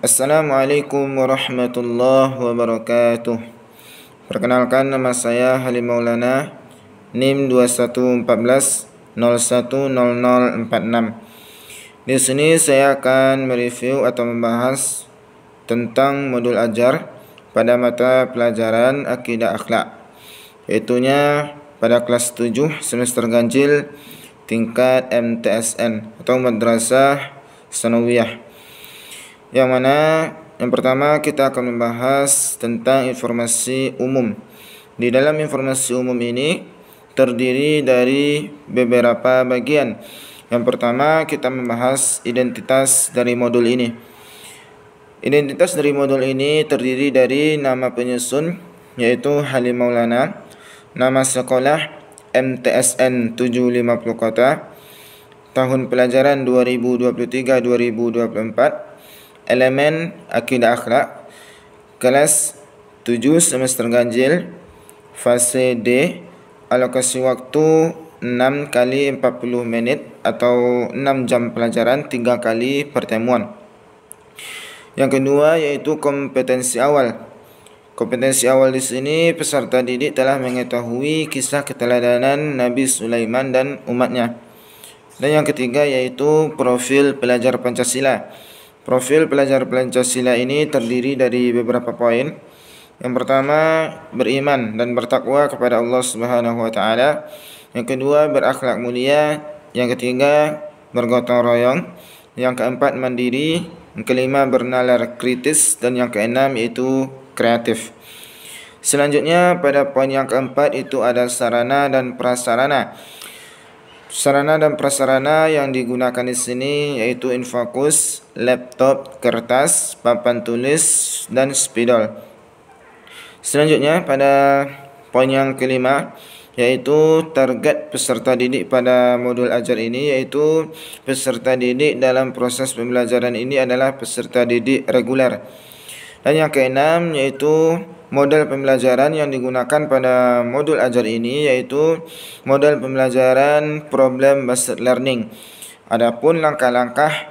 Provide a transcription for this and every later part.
Assalamualaikum warahmatullahi wabarakatuh. Perkenalkan, nama saya Halim Maulana, NIM 2114010046. Di sini saya akan mereview atau membahas tentang modul ajar pada mata pelajaran Akidah Akhlak, yaitunya pada kelas 7 semester ganjil tingkat MTSN atau Madrasah Sanawiyah. Yang mana yang pertama kita akan membahas tentang informasi umum. Di dalam informasi umum ini terdiri dari beberapa bagian. Yang pertama kita membahas identitas dari modul ini. Identitas dari modul ini terdiri dari nama penyusun, yaitu Halim Maulana, nama sekolah MTSN 750 Kota, tahun pelajaran 2023-2024, elemen Akidah Akhlak, kelas 7 semester ganjil, fase D, alokasi waktu 6 kali 40 menit atau 6 jam pelajaran, 3 kali pertemuan. Yang kedua yaitu kompetensi awal. Kompetensi awal di sini peserta didik telah mengetahui kisah keteladanan Nabi Sulaiman dan umatnya. Dan yang ketiga yaitu profil pelajar Pancasila. Profil pelajar Pancasila ini terdiri dari beberapa poin. Yang pertama, beriman dan bertakwa kepada Allah Subhanahu wa taala. Yang kedua, berakhlak mulia. Yang ketiga, bergotong royong. Yang keempat, mandiri. Yang kelima, bernalar kritis. Dan yang keenam yaitu kreatif. Selanjutnya pada poin yang keempat itu ada sarana dan prasarana. Sarana dan prasarana yang digunakan di sini yaitu infocus, laptop, kertas, papan tulis, dan spidol. Selanjutnya pada poin yang kelima yaitu target peserta didik pada modul ajar ini, yaitu peserta didik dalam proses pembelajaran ini adalah peserta didik reguler. Dan yang keenam yaitu model pembelajaran yang digunakan pada modul ajar ini yaitu model pembelajaran problem based learning. Adapun langkah-langkah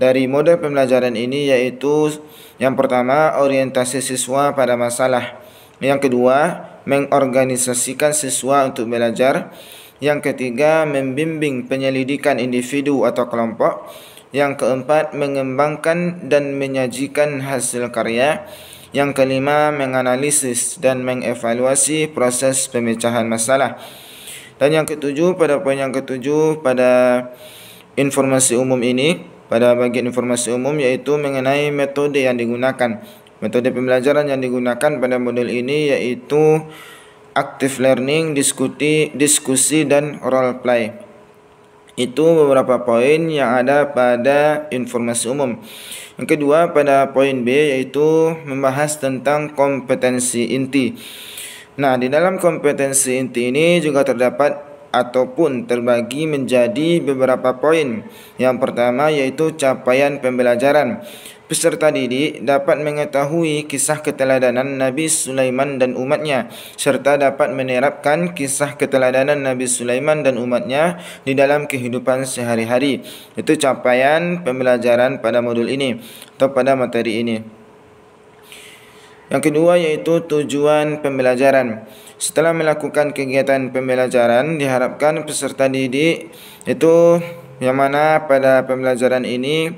dari model pembelajaran ini yaitu yang pertama, orientasi siswa pada masalah. Yang kedua, mengorganisasikan siswa untuk belajar. Yang ketiga, membimbing penyelidikan individu atau kelompok. Yang keempat, mengembangkan dan menyajikan hasil karya. Yang kelima, menganalisis dan mengevaluasi proses pemecahan masalah. Dan yang ketujuh, pada poin yang ketujuh pada informasi umum ini, pada bagian informasi umum yaitu mengenai metode yang digunakan. Metode pembelajaran yang digunakan pada modul ini yaitu active learning, diskusi dan role play. Itu beberapa poin yang ada pada informasi umum. Yang kedua pada poin B yaitu membahas tentang kompetensi inti. Nah, di dalam kompetensi inti ini juga terdapat ataupun terbagi menjadi beberapa poin. Yang pertama yaitu capaian pembelajaran. Peserta didik dapat mengetahui kisah keteladanan Nabi Sulaiman dan umatnya, serta dapat menerapkan kisah keteladanan Nabi Sulaiman dan umatnya di dalam kehidupan sehari-hari. Itu capaian pembelajaran pada modul ini atau pada materi ini. Yang kedua yaitu tujuan pembelajaran. Setelah melakukan kegiatan pembelajaran, diharapkan peserta didik itu yang mana pada pembelajaran ini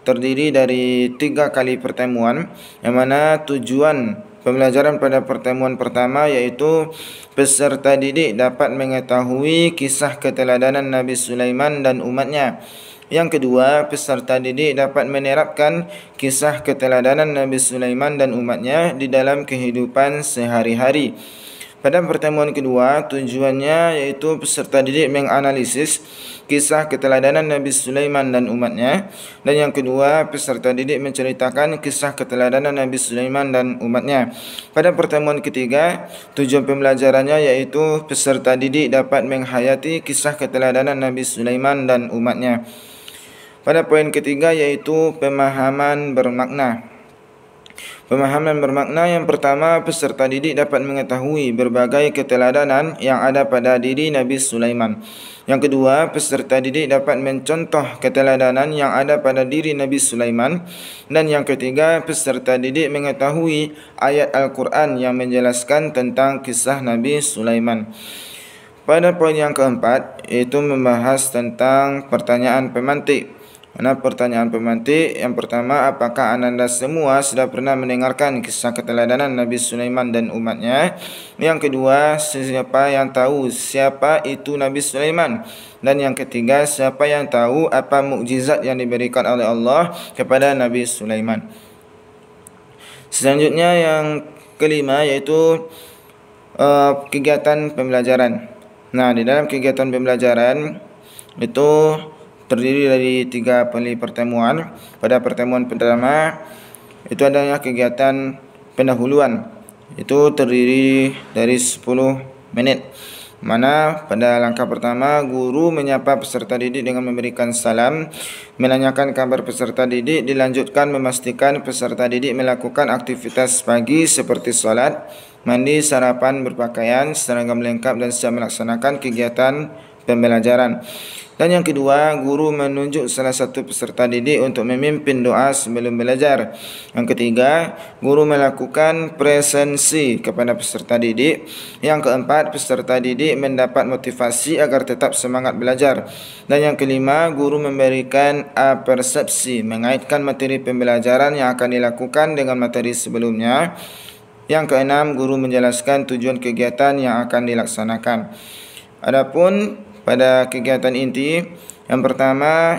terdiri dari 3 kali pertemuan, yang mana tujuan pembelajaran pada pertemuan pertama yaitu peserta didik dapat mengetahui kisah keteladanan Nabi Sulaiman dan umatnya. Yang kedua, peserta didik dapat menerapkan kisah keteladanan Nabi Sulaiman dan umatnya di dalam kehidupan sehari-hari. Pada pertemuan kedua, tujuannya yaitu peserta didik menganalisis kisah keteladanan Nabi Sulaiman dan umatnya. Dan yang kedua, peserta didik menceritakan kisah keteladanan Nabi Sulaiman dan umatnya. Pada pertemuan ketiga, tujuan pembelajarannya yaitu peserta didik dapat menghayati kisah keteladanan Nabi Sulaiman dan umatnya. Pada poin ketiga yaitu pemahaman bermakna. Pemahaman bermakna yang pertama, peserta didik dapat mengetahui berbagai keteladanan yang ada pada diri Nabi Sulaiman. Yang kedua, peserta didik dapat mencontoh keteladanan yang ada pada diri Nabi Sulaiman. Dan yang ketiga, peserta didik mengetahui ayat Al-Quran yang menjelaskan tentang kisah Nabi Sulaiman. Pada poin yang keempat, iaitu membahas tentang pertanyaan pemantik. Pertanyaan pemantik yang pertama, apakah Ananda semua sudah pernah mendengarkan kisah keteladanan Nabi Sulaiman dan umatnya? Yang kedua, siapa yang tahu siapa itu Nabi Sulaiman? Dan yang ketiga, siapa yang tahu apa mukjizat yang diberikan oleh Allah kepada Nabi Sulaiman? Selanjutnya yang kelima, yaitu kegiatan pembelajaran. Di dalam kegiatan pembelajaran itu terdiri dari 3 kali pertemuan. Pada pertemuan pertama itu adanya kegiatan pendahuluan. Itu terdiri dari 10 menit. Mana pada langkah pertama, guru menyapa peserta didik dengan memberikan salam, menanyakan kabar peserta didik, dilanjutkan memastikan peserta didik melakukan aktivitas pagi seperti sholat, mandi, sarapan, berpakaian, seragam lengkap dan siap melaksanakan kegiatan pembelajaran. Dan yang kedua, guru menunjuk salah satu peserta didik untuk memimpin doa sebelum belajar. Yang ketiga, guru melakukan presensi kepada peserta didik. Yang keempat, peserta didik mendapat motivasi agar tetap semangat belajar. Dan yang kelima, guru memberikan persepsi mengaitkan materi pembelajaran yang akan dilakukan dengan materi sebelumnya. Yang keenam, guru menjelaskan tujuan kegiatan yang akan dilaksanakan. Adapun pada kegiatan inti yang pertama,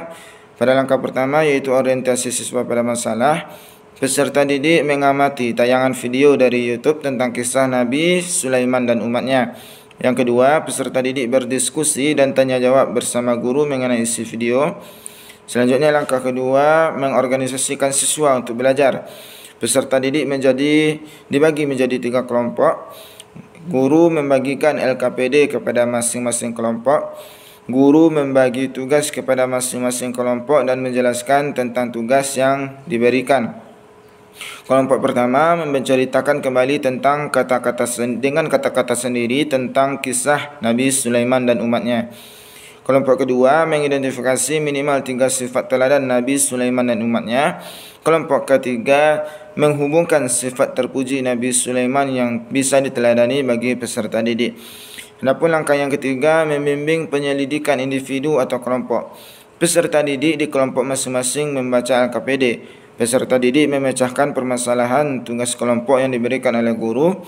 pada langkah pertama yaitu orientasi siswa pada masalah, peserta didik mengamati tayangan video dari YouTube tentang kisah Nabi Sulaiman dan umatnya. Yang kedua, peserta didik berdiskusi dan tanya jawab bersama guru mengenai isi video. Selanjutnya langkah kedua, mengorganisasikan siswa untuk belajar. Peserta didik dibagi menjadi 3 kelompok. Guru membagikan LKPD kepada masing-masing kelompok. Guru membagi tugas kepada masing-masing kelompok dan menjelaskan tentang tugas yang diberikan. Kelompok pertama menceritakan kembali tentang kata-kata sendiri tentang kisah Nabi Sulaiman dan umatnya. Kelompok kedua mengidentifikasi minimal 3 sifat teladan Nabi Sulaiman dan umatnya. Kelompok ketiga menghubungkan sifat terpuji Nabi Sulaiman yang bisa diteladani bagi peserta didik. Adapun langkah yang ketiga, membimbing penyelidikan individu atau kelompok. Peserta didik di kelompok masing-masing membaca LKPD. Peserta didik memecahkan permasalahan tugas kelompok yang diberikan oleh guru.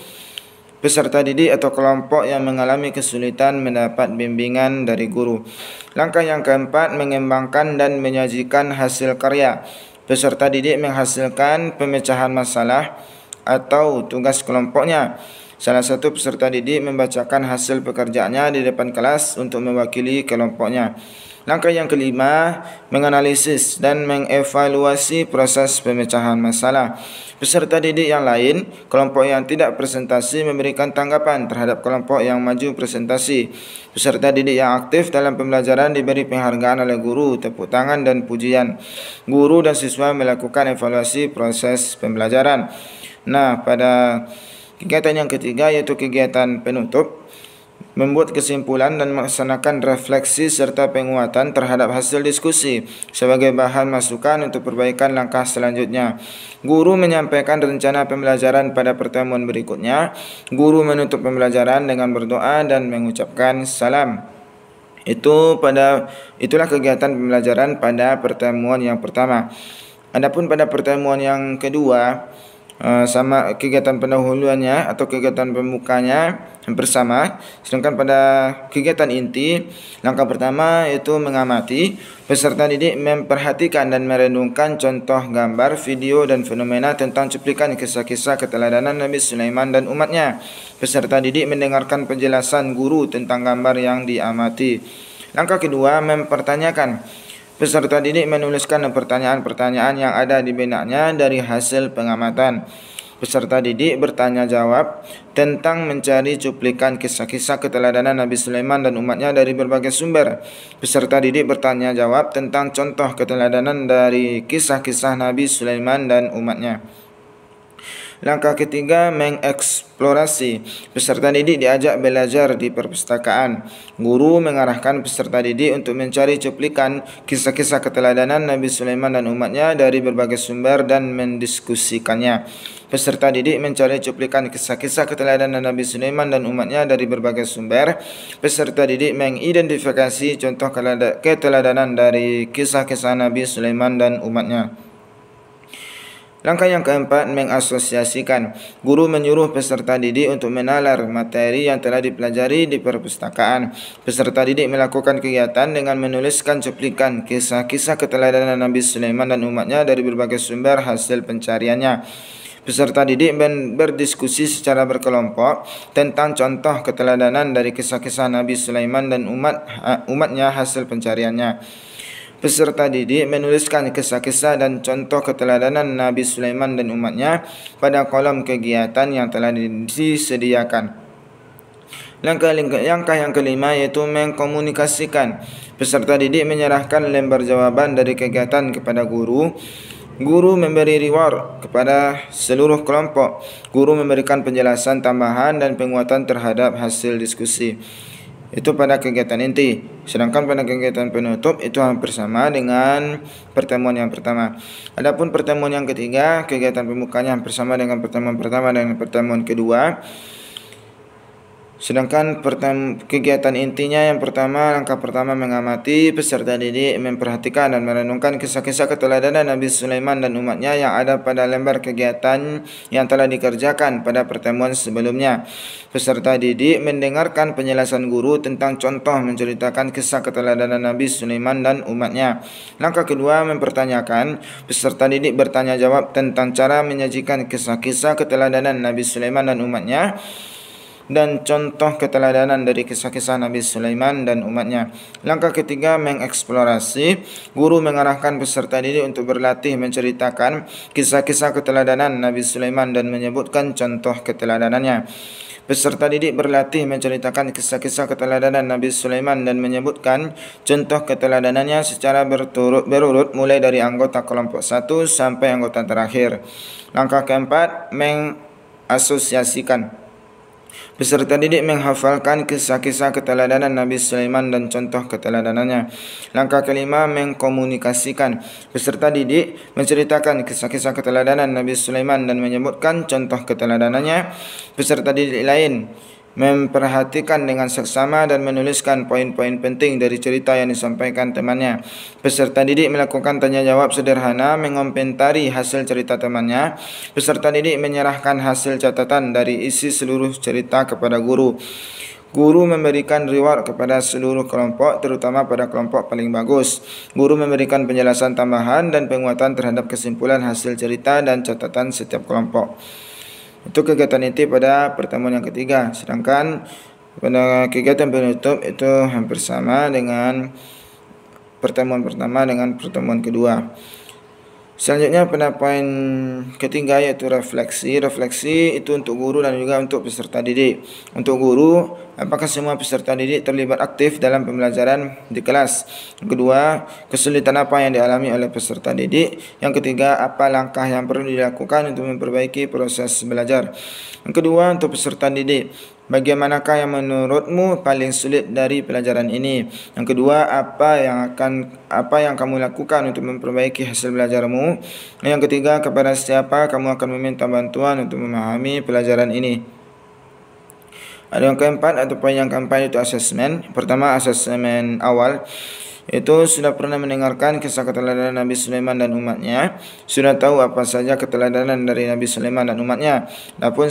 Peserta didik atau kelompok yang mengalami kesulitan mendapat bimbingan dari guru. Langkah yang keempat, mengembangkan dan menyajikan hasil karya. Peserta didik menghasilkan pemecahan masalah atau tugas kelompoknya. Salah satu peserta didik membacakan hasil pekerjaannya di depan kelas untuk mewakili kelompoknya. Langkah yang kelima, menganalisis dan mengevaluasi proses pemecahan masalah. Peserta didik yang lain, kelompok yang tidak presentasi memberikan tanggapan terhadap kelompok yang maju presentasi. Peserta didik yang aktif dalam pembelajaran diberi penghargaan oleh guru, tepuk tangan dan pujian. Guru dan siswa melakukan evaluasi proses pembelajaran. Pada kegiatan yang ketiga yaitu kegiatan penutup, membuat kesimpulan dan melaksanakan refleksi serta penguatan terhadap hasil diskusi sebagai bahan masukan untuk perbaikan langkah selanjutnya. Guru menyampaikan rencana pembelajaran pada pertemuan berikutnya. Guru menutup pembelajaran dengan berdoa dan mengucapkan salam. Itulah kegiatan pembelajaran pada pertemuan yang pertama. Adapun pada pertemuan yang kedua, sama kegiatan pendahuluannya atau kegiatan pembukanya bersama. Sedangkan pada kegiatan inti, langkah pertama yaitu mengamati. Peserta didik memperhatikan dan merenungkan contoh gambar, video dan fenomena tentang cuplikan kisah-kisah keteladanan Nabi Sulaiman dan umatnya. Peserta didik mendengarkan penjelasan guru tentang gambar yang diamati. Langkah kedua, mempertanyakan. Peserta didik menuliskan pertanyaan-pertanyaan yang ada di benaknya dari hasil pengamatan. Peserta didik bertanya jawab tentang mencari cuplikan kisah-kisah keteladanan Nabi Sulaiman dan umatnya dari berbagai sumber. Peserta didik bertanya jawab tentang contoh keteladanan dari kisah-kisah Nabi Sulaiman dan umatnya. Langkah ketiga, mengeksplorasi. Peserta didik diajak belajar di perpustakaan. Guru mengarahkan peserta didik untuk mencari cuplikan kisah-kisah keteladanan Nabi Sulaiman dan umatnya dari berbagai sumber dan mendiskusikannya. Peserta didik mencari cuplikan kisah-kisah keteladanan Nabi Sulaiman dan umatnya dari berbagai sumber. Peserta didik mengidentifikasi contoh keteladanan dari kisah-kisah Nabi Sulaiman dan umatnya. Langkah yang keempat, mengasosiasikan. Guru menyuruh peserta didik untuk menalar materi yang telah dipelajari di perpustakaan. Peserta didik melakukan kegiatan dengan menuliskan cuplikan kisah-kisah keteladanan Nabi Sulaiman dan umatnya dari berbagai sumber hasil pencariannya. Peserta didik berdiskusi secara berkelompok tentang contoh keteladanan dari kisah-kisah Nabi Sulaiman dan umatnya hasil pencariannya. Peserta didik menuliskan kisah-kisah dan contoh keteladanan Nabi Sulaiman dan umatnya pada kolom kegiatan yang telah disediakan. Langkah yang kelima yaitu mengkomunikasikan. Peserta didik menyerahkan lembar jawaban dari kegiatan kepada guru. Guru memberi reward kepada seluruh kelompok. Guru memberikan penjelasan tambahan dan penguatan terhadap hasil diskusi. Itu pada kegiatan inti. Sedangkan pada kegiatan penutup itu hampir sama dengan pertemuan yang pertama. Adapun pertemuan yang ketiga, kegiatan pembukanya hampir sama dengan pertemuan pertama dan pertemuan kedua. Sedangkan kegiatan intinya yang pertama, langkah pertama mengamati. Peserta didik memperhatikan dan merenungkan kisah-kisah keteladanan Nabi Sulaiman dan umatnya yang ada pada lembar kegiatan yang telah dikerjakan pada pertemuan sebelumnya. Peserta didik mendengarkan penjelasan guru tentang contoh menceritakan kisah keteladanan Nabi Sulaiman dan umatnya. Langkah kedua, mempertanyakan. Peserta didik bertanya jawab tentang cara menyajikan kisah-kisah keteladanan Nabi Sulaiman dan umatnya dan contoh keteladanan dari kisah-kisah Nabi Sulaiman dan umatnya. Langkah ketiga, mengeksplorasi. Guru mengarahkan peserta didik untuk berlatih menceritakan kisah-kisah keteladanan Nabi Sulaiman dan menyebutkan contoh keteladanannya. Peserta didik berlatih menceritakan kisah-kisah keteladanan Nabi Sulaiman dan menyebutkan contoh keteladanannya secara berurut mulai dari anggota kelompok 1 sampai anggota terakhir. Langkah keempat, mengasosiasikan. Peserta didik menghafalkan kisah-kisah keteladanan Nabi Sulaiman dan contoh keteladanannya. Langkah kelima, mengkomunikasikan. Peserta didik menceritakan kisah-kisah keteladanan Nabi Sulaiman dan menyebutkan contoh keteladanannya. Peserta didik lain memperhatikan dengan seksama dan menuliskan poin-poin penting dari cerita yang disampaikan temannya. Peserta didik melakukan tanya jawab sederhana mengomentari hasil cerita temannya. Peserta didik menyerahkan hasil catatan dari isi seluruh cerita kepada guru. Guru memberikan reward kepada seluruh kelompok, terutama pada kelompok paling bagus. Guru memberikan penjelasan tambahan dan penguatan terhadap kesimpulan hasil cerita dan catatan setiap kelompok. Itu kegiatan inti pada pertemuan yang ketiga. Sedangkan pada kegiatan penutup itu hampir sama dengan pertemuan pertama dengan pertemuan kedua. Selanjutnya pada poin ketiga yaitu refleksi. Refleksi itu untuk guru dan juga untuk peserta didik. Untuk guru, apakah semua peserta didik terlibat aktif dalam pembelajaran di kelas? Yang kedua, kesulitan apa yang dialami oleh peserta didik? Yang ketiga, apa langkah yang perlu dilakukan untuk memperbaiki proses belajar? Yang kedua, untuk peserta didik, bagaimanakah yang menurutmu paling sulit dari pelajaran ini? Yang kedua, apa yang kamu lakukan untuk memperbaiki hasil belajarmu? Yang ketiga, kepada siapa kamu akan meminta bantuan untuk memahami pelajaran ini? Ada yang keempat atau poin yang keempat itu asesmen. Pertama, asesmen awal. Itu sudah pernah mendengarkan kisah keteladanan Nabi Sulaiman dan umatnya. Sudah tahu apa saja keteladanan dari Nabi Sulaiman dan umatnya. Adapun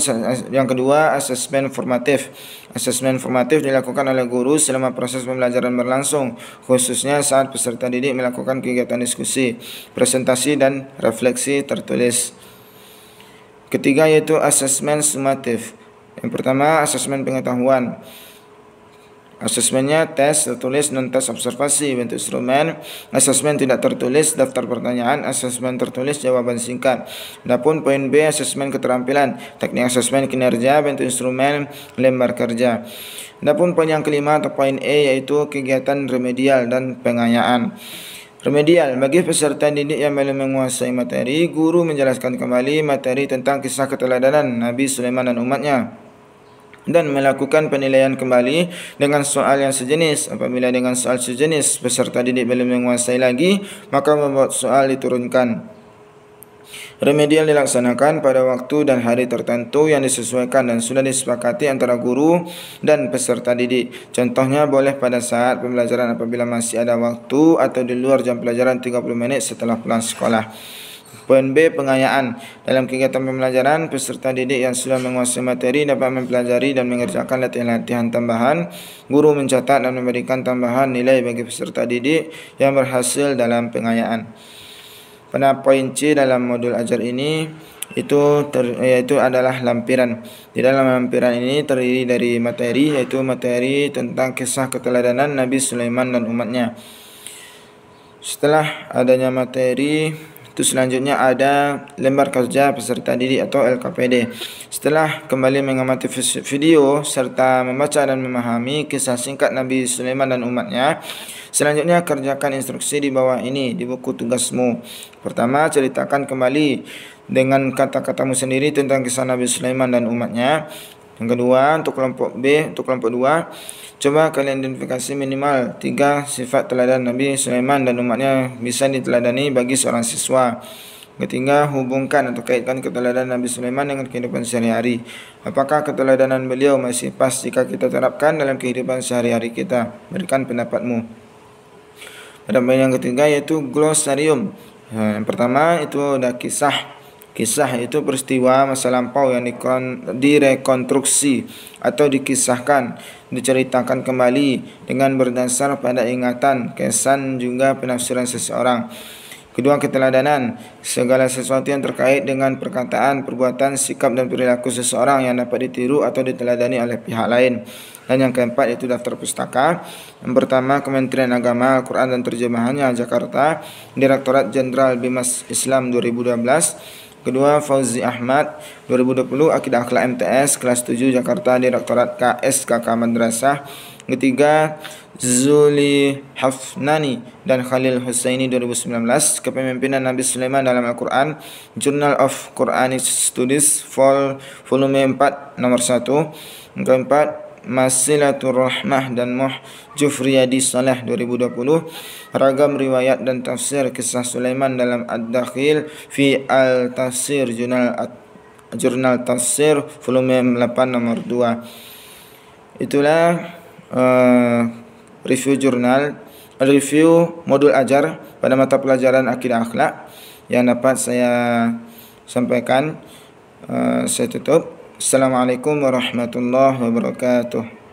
yang kedua, asesmen formatif. Asesmen formatif dilakukan oleh guru selama proses pembelajaran berlangsung, khususnya saat peserta didik melakukan kegiatan diskusi, presentasi dan refleksi tertulis. Ketiga yaitu asesmen sumatif. Yang pertama, asesmen pengetahuan. Asesmennya tes tertulis non tes observasi bentuk instrumen. Asesmen tidak tertulis daftar pertanyaan. Asesmen tertulis jawaban singkat. Adapun poin B, asesmen keterampilan. Teknik asesmen kinerja bentuk instrumen lembar kerja. Adapun poin yang kelima atau poin E yaitu kegiatan remedial dan pengayaan. Remedial, bagi peserta didik yang belum menguasai materi, guru menjelaskan kembali materi tentang kisah keteladanan Nabi Sulaiman dan umatnya dan melakukan penilaian kembali dengan soal yang sejenis. Apabila dengan soal sejenis peserta didik belum menguasai lagi, maka membuat soal diturunkan. Remedial dilaksanakan pada waktu dan hari tertentu yang disesuaikan dan sudah disepakati antara guru dan peserta didik. Contohnya boleh pada saat pembelajaran apabila masih ada waktu atau di luar jam pelajaran 30 menit setelah pulang sekolah. Poin B, pengayaan. Dalam kegiatan pembelajaran, peserta didik yang sudah menguasai materi dapat mempelajari dan mengerjakan latihan-latihan tambahan. Guru mencatat dan memberikan tambahan nilai bagi peserta didik yang berhasil dalam pengayaan. Pada poin C dalam modul ajar ini yaitu adalah lampiran. Di dalam lampiran ini terdiri dari materi, yaitu materi tentang kisah keteladanan Nabi Sulaiman dan umatnya. Setelah adanya materi, itu selanjutnya ada lembar kerja peserta didik atau LKPD. Setelah kembali mengamati video serta membaca dan memahami kisah singkat Nabi Sulaiman dan umatnya, selanjutnya kerjakan instruksi di bawah ini di buku tugasmu. Pertama, ceritakan kembali dengan kata-katamu sendiri tentang kisah Nabi Sulaiman dan umatnya. Yang kedua, untuk kelompok B, untuk kelompok 2, coba kalian identifikasi minimal 3 sifat teladan Nabi Sulaiman dan umatnya bisa diteladani bagi seorang siswa. Ketiga, hubungkan atau kaitkan keteladanan Nabi Sulaiman dengan kehidupan sehari-hari. Apakah keteladanan beliau masih pas jika kita terapkan dalam kehidupan sehari-hari kita? Berikan pendapatmu. Pada poin yang ketiga yaitu glosarium. Yang pertama itu ada kisah. Kisah itu peristiwa masa lampau yang direkonstruksi atau dikisahkan, diceritakan kembali dengan berdasar pada ingatan, kesan juga penafsiran seseorang. Kedua, keteladanan. Segala sesuatu yang terkait dengan perkataan, perbuatan, sikap dan perilaku seseorang yang dapat ditiru atau diteladani oleh pihak lain. Dan yang keempat yaitu daftar pustaka. Yang pertama, Kementerian Agama, Al-Quran dan Terjemahannya, Jakarta, Direktorat Jenderal Bimas Islam 2012. Kedua, Fauzi Ahmad 2020, Akidah Akhlak MTS kelas 7 Jakarta, Direktorat KSKK Madrasah. Ketiga, Zuli Hafnani dan Khalil Husaini 2019, Kepemimpinan Nabi Sulaiman dalam Al-Quran, Journal of Quranic Studies volume 4 nomor 1. Keempat, Masilatur Rahmah dan Muh Jufriyadi Saleh 2020, Ragam Riwayat dan Tafsir Kisah Sulaiman dalam Ad-Dakhil fi Al-Tafsir Jurnal Tafsir volume 8 nomor 2. Itulah review modul ajar pada mata pelajaran Akidah Akhlak yang dapat saya sampaikan. Saya tutup. Assalamualaikum warahmatullahi wabarakatuh.